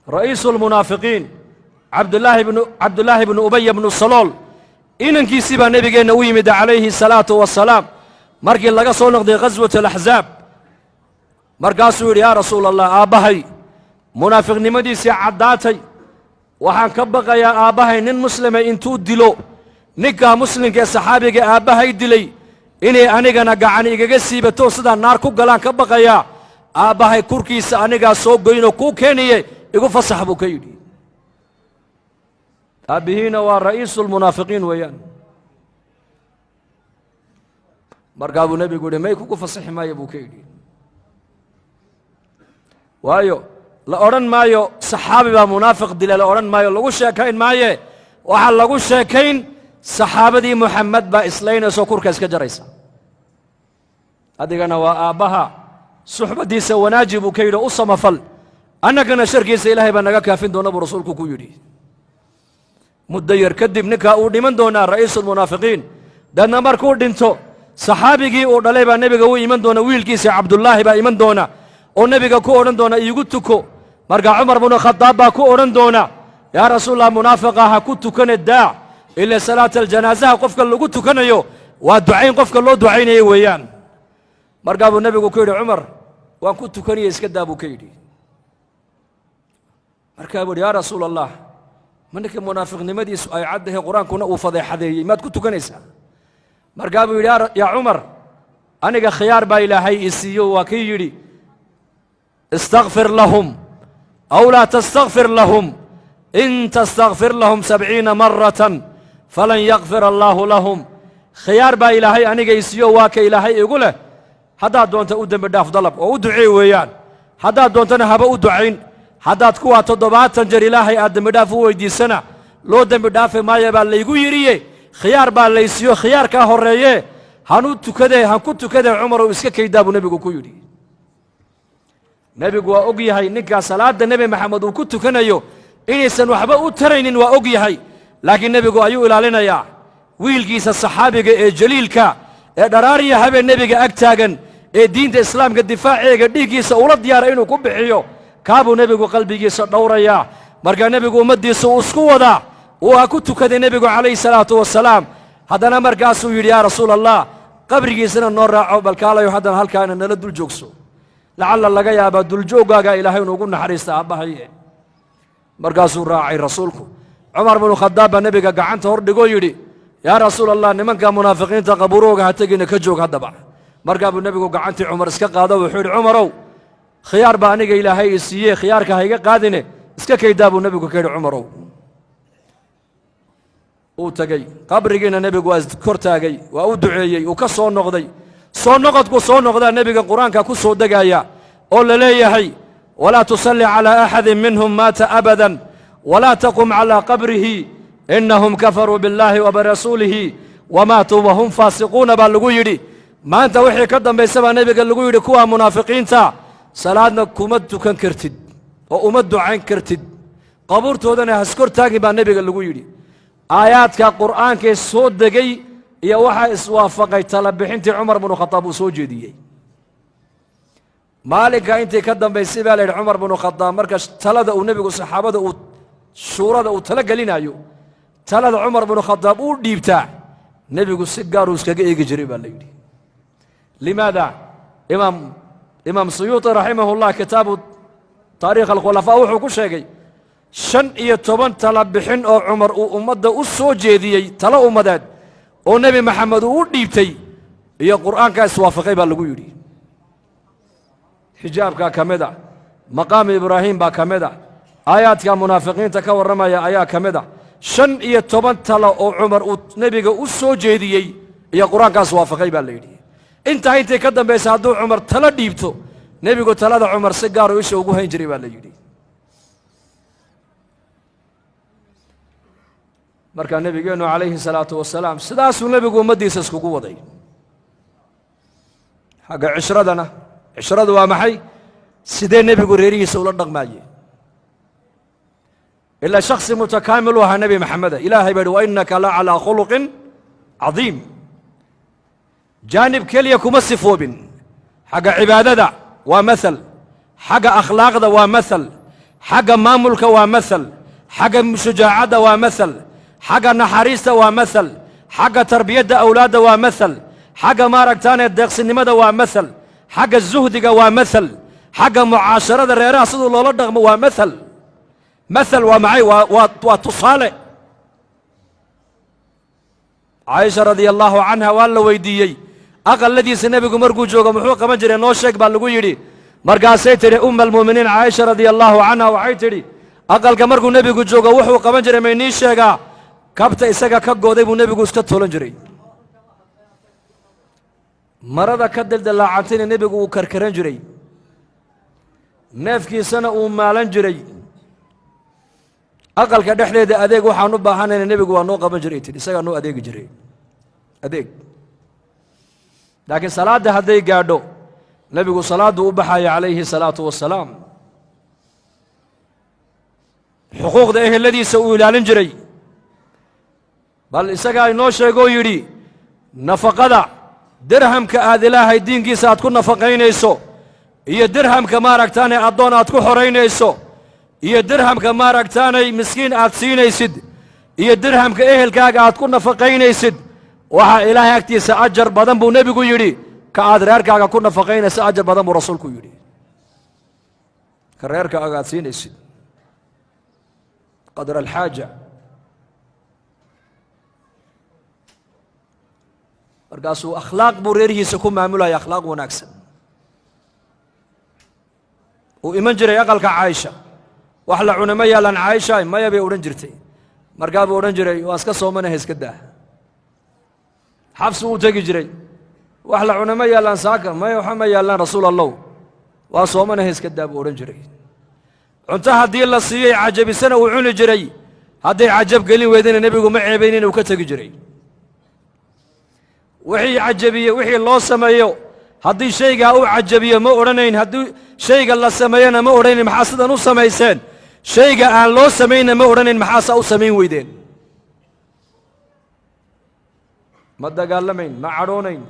رئيس المنافقين عبد الله بن أبي بن الصلول إنكي سيبا نبينا ويمد عليه الصلاة والسلام مركي لغا سو نقدي غزوة الأحزاب مركاسو يا رسول الله آبهي منافق نمدي سي عداتي وحان كبقى يا آبهي نن مسلم انتو دلو نكا مسلم كي صحابي آبهي دلي إني أنيغا نقعني إيغا سيبتو سدا نار كو غلان كبقى يا آبهي كوركيس أنيغا سو غينو كو كيني إيغو فصحبو كيدي أبيهنا ورئيس المنافقين ويان مرقابو نبي يقول ما يكوكو فصح ما يبو كيدي وايو لأوران مايو صحابي با منافق دي لأوران مايو لغو شاكين مايو وحال لغو شاكين صحابة دي محمد با إسلين سوكور كاسكا جريسا أدقنا وآبها صحبة دي سواناجبو كيدو أصم فل أنا كنا شركي سيلاهي باننغا كافين دون أبو رسولكو كيدي مدير كدب نكا أودي من دونا رئيس المنافقين دانا مركور دينتو صحابي او دلay baa nabiga uu iman doona wiilkiisa Abdullah baa iman doona oo nabiga ku oran doona iigu tuko marka Umar ibn Khattab baa ku oran doona ya Rasuulullah munaafiqa ha ku tukane daa ila salaat al-janaazaha qofka lagu tukanayo waa ducayn qofka loo ducaynayo weeyaan marka uu nabigu ku yiri Umar waan ku tukaniye iska daabo ka yiri marka uu ya Rasuulullah manka munaafiqnimadiisu ay caddahay quraankuna uu fadeexadeeyay maad ku tukanaysaa مرقابو يا عمر أنا خيار با إلهي إسيو وكي يري استغفر لهم أو لا تستغفر لهم إن تستغفر لهم 70 مرة فلن يغفر الله لهم خيار با إلهي أنا إسيو وكي إلهي يقوله هذا دونت أودن بداف ضلب وأدعي ويان هذا دونت أنا هبا أدعين هذا تكوى تضبات تنجر إلهي أدن بداف ويدي سنة لو دن بداف ما يبال ليقو يريه خيار با ليسيو خيار كا هوريه هانو تكده هانكو تكده عمر اسكا كيدابو نبيغو كو يدي نبيغو وا اوغيahay ninka salaada nabi maxamed uu ku tukanayo inaysan waxba u taraynin waa ogyahay laakiin nabigu ayuu ilaalinaya wiilkiisa saxaabiga ee jaliilka ee dharaariya habeen nabiga ag taagan ee diinta islaamka difaaciga dhigiisa ula diyaar inuu ku bixiyo kaabu nabigu qalbigiisa dhowraya marka nabigu ummadiisa uu isku wada وأكنت كذا النبي عليه الصلاة والسلام هذا نمر قاسو يا رسول الله قبري سنة نور عقبال كالا يحدث هل كان نلد الجوكسو لعل الله جاي أبد الجوجا جاي إلهي ونقولنا حريص أبا هي مرقاسو راعي رسولكم عمر بن الخطاب النبي قاعد تهرد يقول يا رسول الله نمن كان منافقين تقبروك هتجينا كجوك هذا بقى مرقاب النبي قاعد عمر اسكا هذا وحول عمرو خيار بانيك إلهي السيء خيارك هيك قادنه اسكا كيدابو النبي كيد عمرو وتجي قبرنا النبي جواز كرتاجي وأودعي وكسر نقضي صار نقد كسر نقضي النبي القرآن كسر دجايا قل لي هي ولا تصلي على أحد منهم مات أبدا ولا تقم على قبره إنهم كفروا بالله وبرسوله وماتوا وهم فاسقون بالجويري ما أنت وحي قدم بسبب النبي قال الجويري كوا منافقين تا صلاتنا كمد كان كرتد وأمد عين كرتد قبرت هذا هسكر تاجي بالنبي قال الجويري آيات كقرآن كصوت دقي يا واحد إسوافقي تلبحنت عمر بن الخطاب وسوجدي مالك أنت كدم بيسبال عمر بن الخطاب مركز تلد النبي والصحابة وشورى وتلقى لنا يو تلد عمر بن الخطاب وديبتاع نبي السجار وسكجي يجري بالليل لماذا إمام سيوطي رحمه الله كتاب تاريخ الخلفاء وحكوا شيء شن يتبان تلبحين أو عمر أو أمده السوجيدي تلا أمداد أو نبي محمد وديبتي يا قرآن كاسوافقي بالجويري حجاب كمدا مقام إبراهيم كمدا آيات كمنافقين تكور رما يا آيات كمدا شن يتبان تلا أو عمر أو نبي السوجيدي يا قرآن كاسوافقي بالجويري أنت كدم بيساعدو عمر تلا ديبتو نبي تلا عمر سجار ويش وجوه يجري بالجويري marka nabigeenu calayhi salaatu wasalaam sidaasuu nabigu ummadiisa iskugu waday xagga cishradana cishradu waa maxay sidee nabigu reerihiisa ula dhaqmaayey ilaa shakhsi mutakaamil u ahaa nabi maxameda ilaahay baa wa innaka la calaa khuluqin cadiim jaanib keliya kuma sifoobin xagga cibaadada waa mathal xagga akhlaaqda waa mathal xagga maamulka waa maal, xagga shujaacadda waa maal, xagga naxariista waa maal, xagga tarbiyadda awlaadda waa maal, xagga maaragtaane deeqsinimada waa maal, xagga zuhdiga waa maal, xagga mucaasharada reeraha siduu loola dhaqmo waa maal. maal waa maxay? waa tusaale. caaisha radia allaahu canha waa la weydiiyey aqalladiisa nebigu markuu joogo muxuu qaban jiray noo sheeg baa lagu yidhi. markaasay tidhi umma almu'miniin caaisha radia allaahu canha waxay tidhi aqalka markuu nebigu joogo wuxuu qaban jiray maynii sheegaa? kabta isaga ka gooday buu nebigu iska toolan jiray. marada ka dildalaacantayna nebigu uu karkaran jiray, neefkiisana uu maalan jiray. aqalka dhexdeeda adeeg waxaan u baahanayna nebigu waa noo qaban jiray tidhi, isagaa noo adeegi jiray adeeg. laakiin salaadda hadday gaadho nebigu salaaddu u baxaya calayhi salaatu wassalaam. xuquuqda eheladiisa uu ilaalin jiray, bal isagaa inoo sheegoo yidhi nafaqada dirhamka aad ilaahay diinkiisa aad ku nafaqaynayso iyo dirhamka maaragtaanay addoon aad ku xoraynayso iyo dirhamka maaragtaanay miskiin aad siinaysid iyo dirhamka ehelkaaga aad ku nafaqaynaysid waxaa ilaahay agtiisa ajar badan buu nebigu yidhi ka aad reerkaaga ku nafaqaynaysa ajar badan buu rasuulku yidhi. ka reerkaaga aad siinaysid qadra alxaaja. markaasuu akhlaaq buu reerihiisa ku maamulaya, akhlaaq wanaagsan. uu iman jiray aqalka caaisha, wax la cuna ma yaalaan caaisha? maya bay odhan jirtay. markaa buu odhan jiray waa iska soomanaha iska daa. xabsi uu tegi jiray, wax la cuna ma yaallaan saaka? maya waxa ma yaallaan rasuul allow, waa soomanaha iska daa buu odhan jiray. cunto haddii la siiyey cajabisana uu cuni jiray, hadday cajab gelin weydana nebigu ma ceebayn inuu ka tegi jiray. wixii cajabiye wixii loo sameeyo haddii shaygaa uu cajabiyo ma odhanayn, haddii shayga la sameeyana ma odhanayn maxaa sidan u samayseen. shayga aan loo samaynna ma odhanayn maxaasaa u samayn weydeen. ma dagaalamayn, ma cadhoonayn.